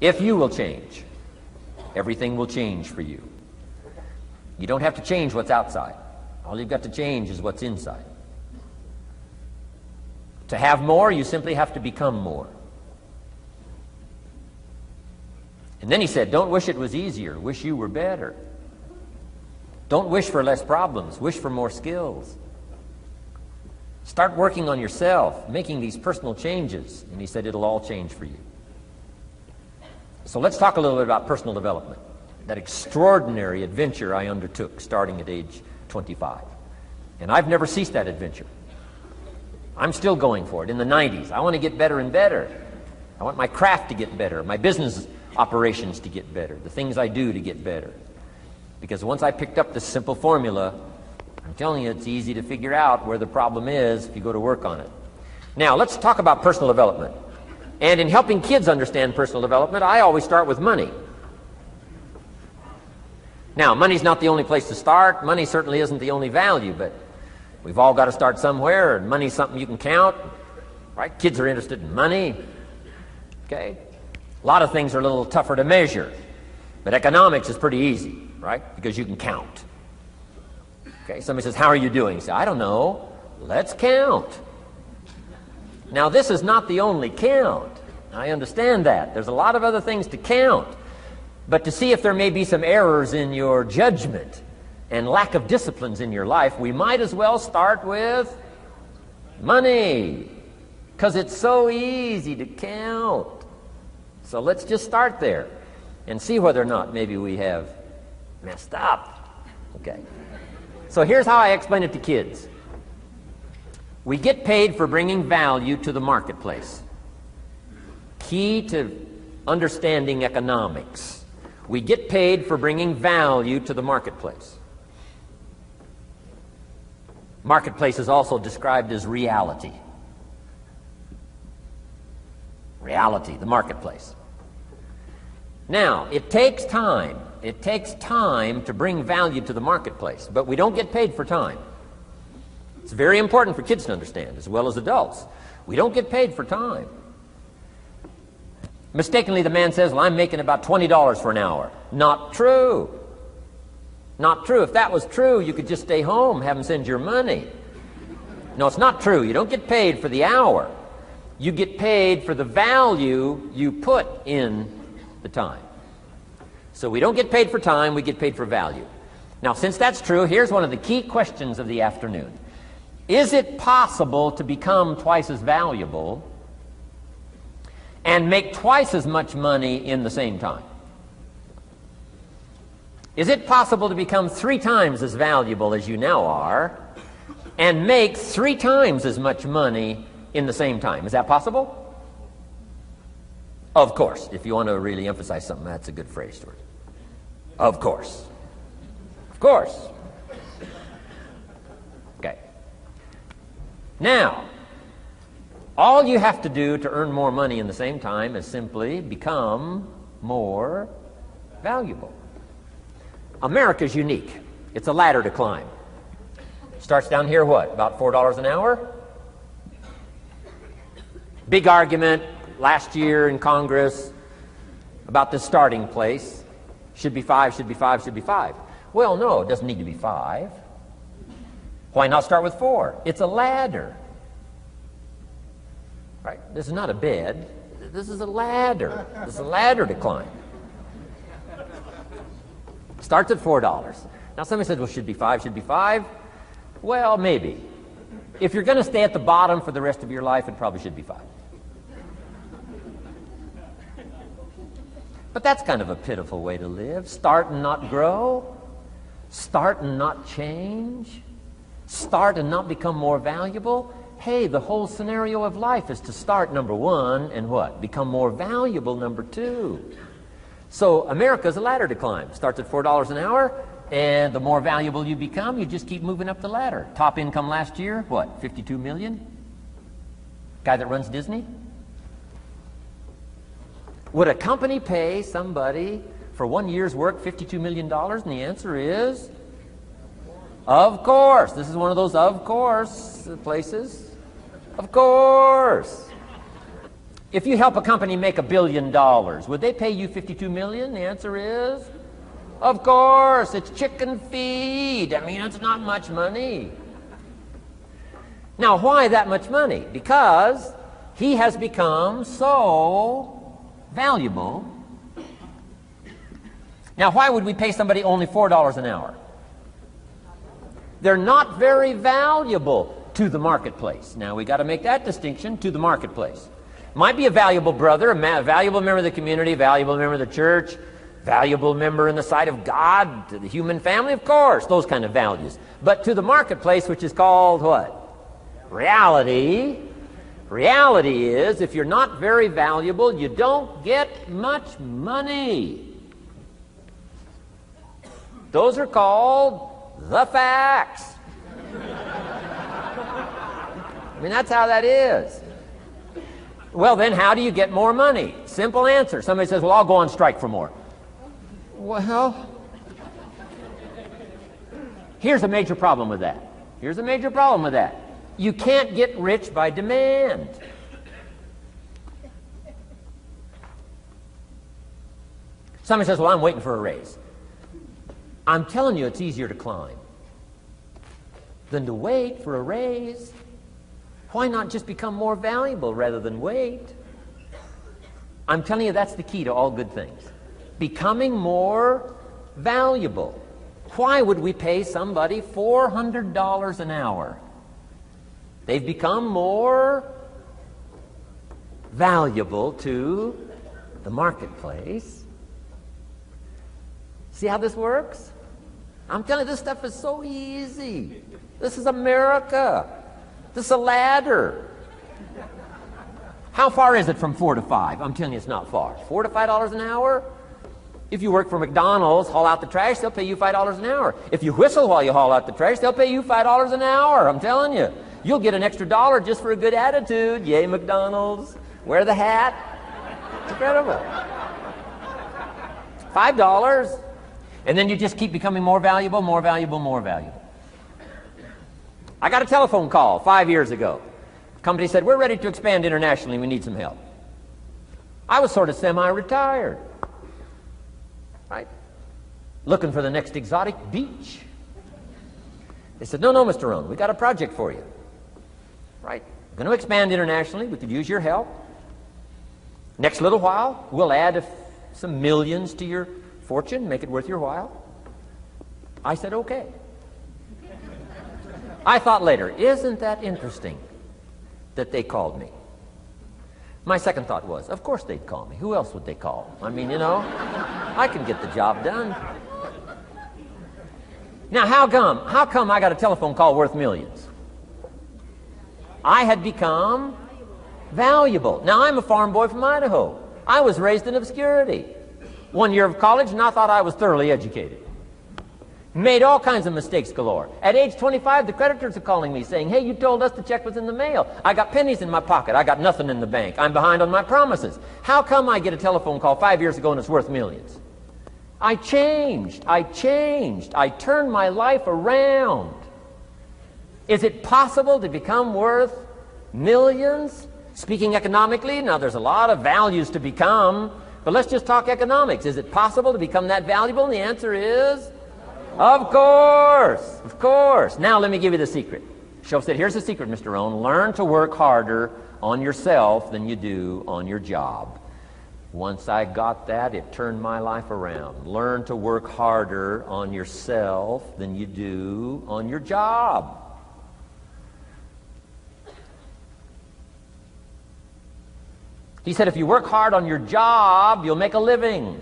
If you will change, everything will change for you. You don't have to change what's outside. All you've got to change is what's inside. To have more, you simply have to become more. And then he said, don't wish it was easier. Wish you were better. Don't wish for less problems. Wish for more skills. Start working on yourself, making these personal changes. And he said, it'll all change for you. So let's talk a little bit about personal development. That extraordinary adventure I undertook starting at age 25. And I've never ceased that adventure. I'm still going for it. In the 90s, I want to get better and better. I want my craft to get better, my business operations to get better, the things I do to get better. Because once I picked up this simple formula, I'm telling you, it's easy to figure out where the problem is if you go to work on it. Now, let's talk about personal development. And in helping kids understand personal development, I always start with money. Now, money's not the only place to start. Money certainly isn't the only value, but we've all got to start somewhere, and money's something you can count, right? Kids are interested in money, okay? A lot of things are a little tougher to measure, but economics is pretty easy, right? Because you can count. Okay, somebody says, how are you doing? You say, I don't know. Let's count. Now, this is not the only count. I understand that. There's a lot of other things to count. But to see if there may be some errors in your judgment and lack of disciplines in your life, we might as well start with money, because it's so easy to count. So let's just start there and see whether or not maybe we have messed up. Okay. So here's how I explain it to kids. We get paid for bringing value to the marketplace. Key to understanding economics. We get paid for bringing value to the marketplace. Marketplace is also described as reality. Reality, the marketplace. Now, it takes time. It takes time to bring value to the marketplace, but we don't get paid for time. It's very important for kids to understand, as well as adults. We don't get paid for time. Mistakenly, the man says, well, I'm making about $20 for an hour. Not true. Not true. If that was true, you could just stay home, have them send your money. No, it's not true. You don't get paid for the hour. You get paid for the value you put in the time. So we don't get paid for time, we get paid for value. Now, since that's true, here's one of the key questions of the afternoon. Is it possible to become twice as valuable and make twice as much money in the same time? Is it possible to become 3 times as valuable as you now are and make 3 times as much money in the same time? Is that possible? Of course. If you want to really emphasize something, that's a good phrase, Stuart. Of course. Of course. Okay. Now, all you have to do to earn more money in the same time is simply become more valuable. America's unique. It's a ladder to climb. Starts down here, what, about $4 an hour? Big argument last year in Congress about the starting place. Should be 5, should be 5, should be 5. Well, no, it doesn't need to be 5. Why not start with 4? It's a ladder. Right? This is not a bed. This is a ladder. This is a ladder to climb. Starts at $4. Now somebody said, well, should be 5, should be 5. Well, maybe. If you're going to stay at the bottom for the rest of your life, it probably should be 5. But that's kind of a pitiful way to live. Start and not grow. Start and not change. Start and not become more valuable. Hey, the whole scenario of life is to start, number 1, and what? Become more valuable, number 2. So America's a ladder to climb. Starts at $4 an hour, and the more valuable you become, you just keep moving up the ladder. Top income last year, what, 52 million? Guy that runs Disney? Would a company pay somebody for 1 year's work $52 million? And the answer is, of course. This is one of those of course places. Of course. If you help a company make $1 billion, would they pay you $52 million? The answer is, of course, it's chicken feed. I mean, it's not much money. Now, why that much money? Because he has become so valuable. Now, why would we pay somebody only $4 an hour? They're not very valuable to the marketplace. Now, we got to make that distinction, to the marketplace. Might be a valuable brother, a valuable member of the community, a valuable member of the church, valuable member in the sight of God, to the human family, of course, those kind of values. But to the marketplace, which is called what? Reality. Reality is, if you're not very valuable, you don't get much money. Those are called the facts. I mean, that's how that is. Well, then, how do you get more money? Simple answer. Somebody says, well, I'll go on strike for more. Well, here's a major problem with that. Here's a major problem with that. You can't get rich by demand. Somebody says, well, I'm waiting for a raise. I'm telling you, it's easier to climb than to wait for a raise. Why not just become more valuable rather than wait? I'm telling you, that's the key to all good things. Becoming more valuable. Why would we pay somebody $400 an hour? They've become more valuable to the marketplace. See how this works? I'm telling you, this stuff is so easy. This is America. This is a ladder. How far is it from 4 to 5? I'm telling you, it's not far. $4 to $5 an hour? If you work for McDonald's, haul out the trash, they'll pay you $5 an hour. If you whistle while you haul out the trash, they'll pay you $5 an hour. I'm telling you. You'll get an extra $1 just for a good attitude. Yay, McDonald's. Wear the hat. It's incredible. $5. And then you just keep becoming more valuable, more valuable, more valuable. I got a telephone call 5 years ago. The company said, we're ready to expand internationally. We need some help. I was sort of semi-retired. Right? Looking for the next exotic beach. They said, no, Mr. Rohn, we got a project for you. Right? We're going to expand internationally. We could use your help. Next little while, we'll add some millions to your fortune, make it worth your while. I said, okay. I thought later, isn't that interesting that they called me? My second thought was, of course they'd call me. Who else would they call? I mean, you know, I can get the job done. Now, how come I got a telephone call worth millions? I had become valuable. Now, I'm a farm boy from Idaho. I was raised in obscurity. 1 year of college, and I thought I was thoroughly educated. Made all kinds of mistakes galore. At age 25, the creditors are calling me saying, hey, you told us the check was in the mail. I got pennies in my pocket. I got nothing in the bank. I'm behind on my promises. How come I get a telephone call 5 years ago and it's worth millions? I changed. I turned my life around. Is it possible to become worth millions? Speaking economically, now there's a lot of values to become, but let's just talk economics. Is it possible to become that valuable? And the answer is, of course, of course. Now let me give you the secret. Shoaff said, here's the secret, Mr. Rohn. Learn to work harder on yourself than you do on your job. Once I got that, it turned my life around. Learn to work harder on yourself than you do on your job. He said, if you work hard on your job, you'll make a living.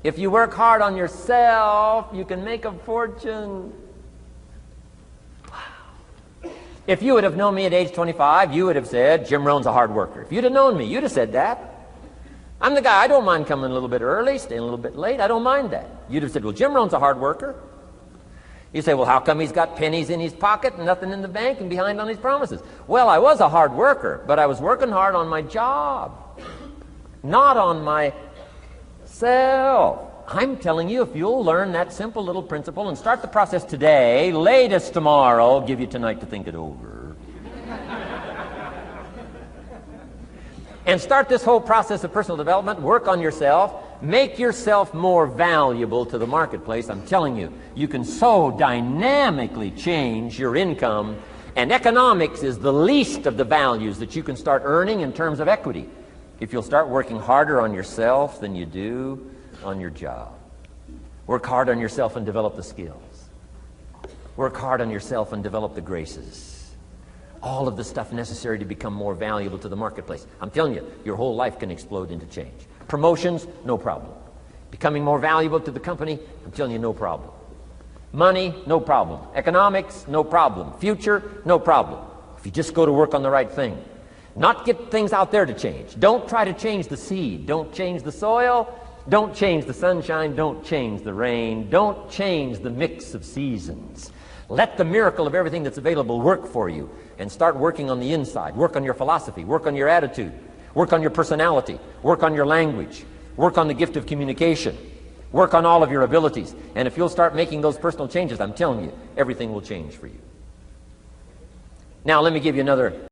If you work hard on yourself, you can make a fortune. Wow. If you would have known me at age 25, you would have said, Jim Rohn's a hard worker. If you'd have known me, you'd have said that. I'm the guy, I don't mind coming a little bit early, staying a little bit late. I don't mind that. You'd have said, well, Jim Rohn's a hard worker. You say, well, how come he's got pennies in his pocket and nothing in the bank and behind on his promises? Well, I was a hard worker, but I was working hard on my job, not on myself. I'm telling you, if you'll learn that simple little principle and start the process today, latest tomorrow, I'll give you tonight to think it over. and start this whole process of personal development, work on yourself, make yourself more valuable to the marketplace, I'm telling you, you can so dynamically change your income, and economics is the least of the values that you can start earning in terms of equity if you'll start working harder on yourself than you do on your job. Work hard on yourself and develop the skills. Work hard on yourself and develop the graces. All of the stuff necessary to become more valuable to the marketplace. I'm telling you, your whole life can explode into change. Promotions, no problem. Becoming more valuable to the company, I'm telling you, no problem. Money, no problem. Economics, no problem. Future, no problem. If you just go to work on the right thing. Not get things out there to change. Don't try to change the seed. Don't change the soil. Don't change the sunshine. Don't change the rain. Don't change the mix of seasons. Let the miracle of everything that's available work for you, and start working on the inside. Work on your philosophy. Work on your attitude. Work on your personality. Work on your language. Work on the gift of communication. Work on all of your abilities. And if you'll start making those personal changes, I'm telling you, everything will change for you. Now, let me give you another